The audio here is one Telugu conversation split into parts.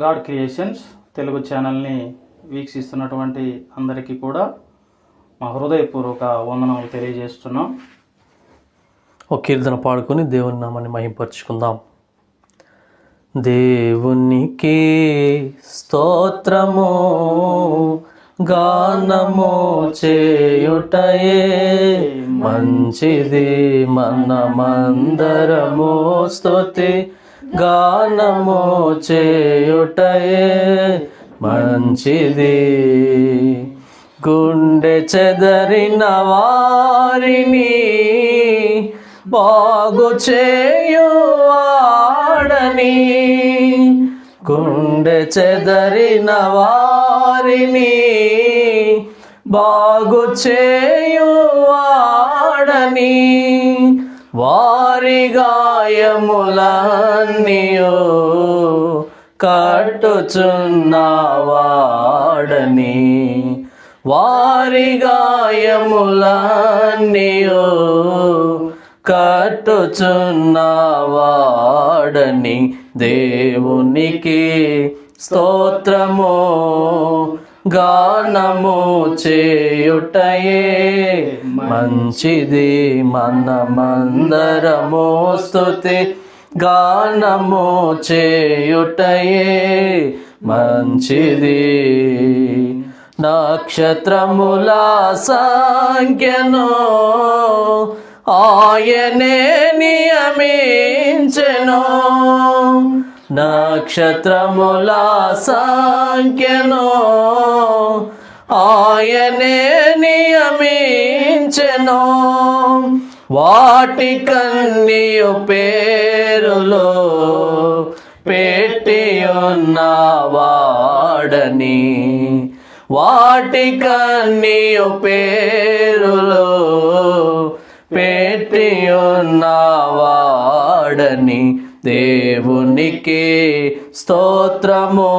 గాడ్ క్రియేషన్స్ తెలుగు ఛానల్ని వీక్షిస్తున్నటువంటి అందరికీ కూడా మా హృదయపూర్వక వందనాలు తెలియజేస్తున్నాం. ఒక కీర్తన పాడుకొని దేవుని నామాన్ని మహింపరచుకుందాం. దేవునికి స్తోత్రము గానము చేయుటయే మంచిది, మనమందరము స్తుతి గానము చేయుటయే మంచిది. గుండె చెదరిన వారిని బాగు చేయువాడని, గుండె చెదరిన వారిని బాగు చేయువాడని, వారి గాయములన్నీయు కట్టుచున్నవాడని, వారి గాయములన్నీయు కట్టుచున్నవాడని. దేవునికి స్తోత్రము గానము చేయుటయే మంచిది, మనమందరము స్తుతి గానము చేయుటయే మంచిది. నక్షత్రముల సంఖ్యను ఆయనే నియమించెను, నక్షత్రముల సంఖ్యను ఆయనే నియమించెను, వాటికన్నీయు పేరులో పెట్టియున్నవాడని, వాటికన్నీయు పేరులో పెట్టియున్నవాడని. దేవునికి స్తోత్రము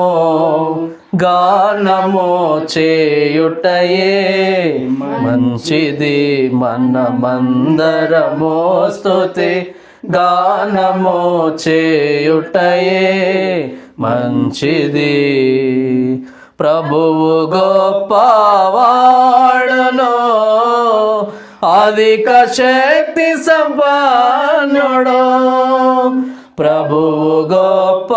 గానము చేయుటయే మంచిది, మనమందరము స్తుతి గానము చేయుటయే మంచిది. ప్రభువు గొప్పవాడును, అధిక శక్తి సంపన్నుడు, ప్రభువు గొప్పవాడును,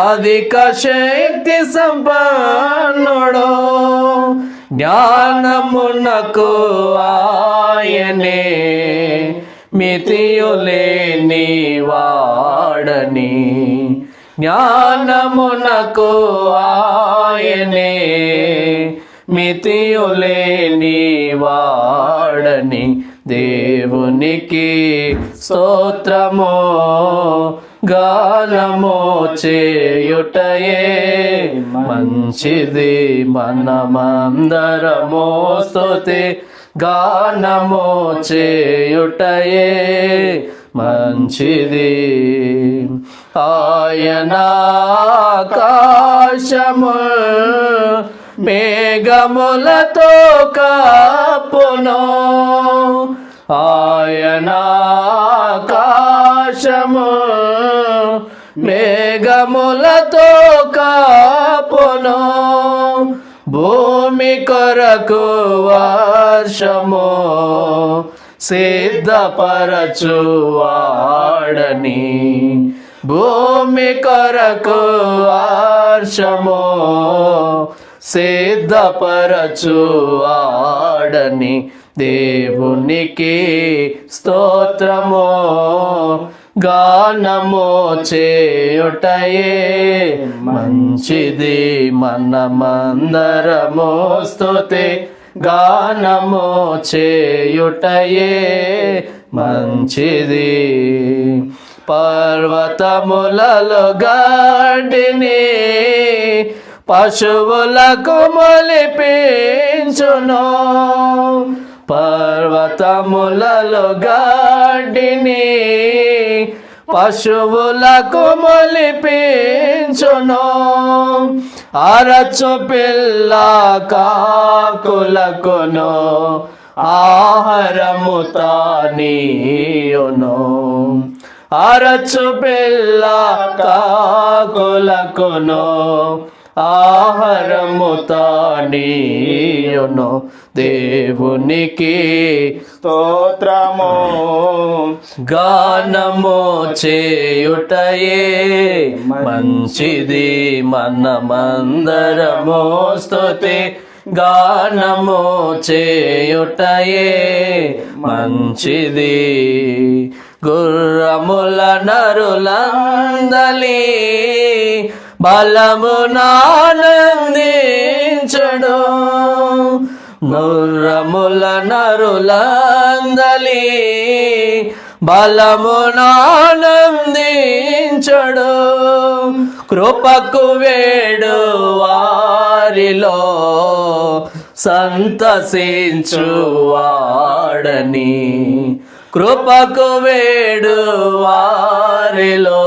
అధిక శక్తి సంపన్నుడు, జ్ఞానమునకు ఆయనే మితియులేని వాడని, జ్ఞానమునకు ఆయనే మితియులేని వాడని. దేవునికి స్తోత్రము గానము చేయుటయే మంచిది, మనమందరము స్తుతి గానము చేయుటయే మంచిది. ఆయన ఆకాశము మేఘములతో కప్పును, ఆయన ఆకాశము మేఘములతో కప్పును, భూమి కొరకు వర్షము సిద్ధపరచువాడని, భూమి కొరకు వర్షము సిద్ధపరచువాడని. దేవునికి స్తోత్రము గానము చేయుటయే మంచిది, మనమందరము స్తుతి గానము చేయుటయే మంచిది. పర్వతములలో గడ్డిని పశువులకు మొలిపించును, పర్వతములలో గడ్డిని పశువులకు మొలిపించును, అరచు పిల్ల కాకులకును ఆహారము తానీయును, అరచు పిల్ల కాకులకును ఆహారము తానీయును దేవునికి స్తోత్రము. గానము చేయుటయే మంచిది, మనమందరము స్తుతి గానము చేయుటయే మంచిది. గుర్రముల నరులందలి బలమునానందించడు, గుర్రముల నరులందలి బలమునానందించడు. కృపకు వేడు వారిలో సంతసించు వాడని, కృపకు వేడు వారిలో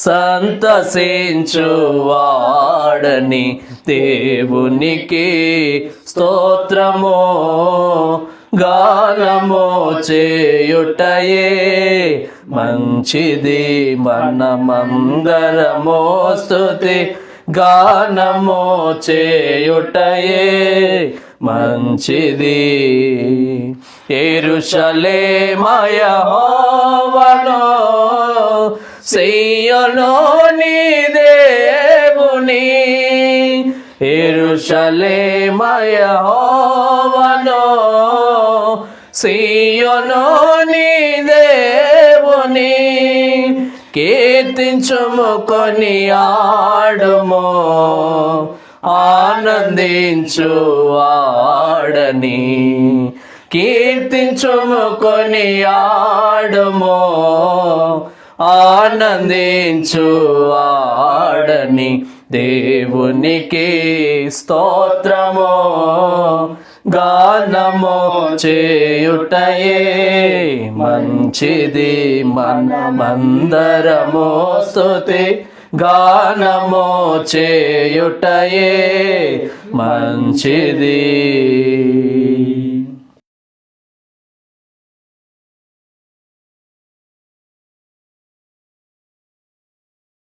సంతసించు వాడని దేవునికి స్తోత్రము. గానము చేయుటయే మంచిది, మనమందరము స్తుతి గానము చేయుటయే మంచిది. యెరూషలేము యెహోవాను, సీయోను నీ దేవుని. యెరూషలేము యెహోవాను, సీయోను నీ దేవుని. కీర్తించుము కొనియాడుము, ఆనందించు వాడని. కీర్తించుము కొనియాడుము, ఆనందించు వాడని దేవునికి స్తోత్రము. గానము చేయుటయే మంచిది, మనమందరము స్తుతి గానము చేయుటయే మంచిది.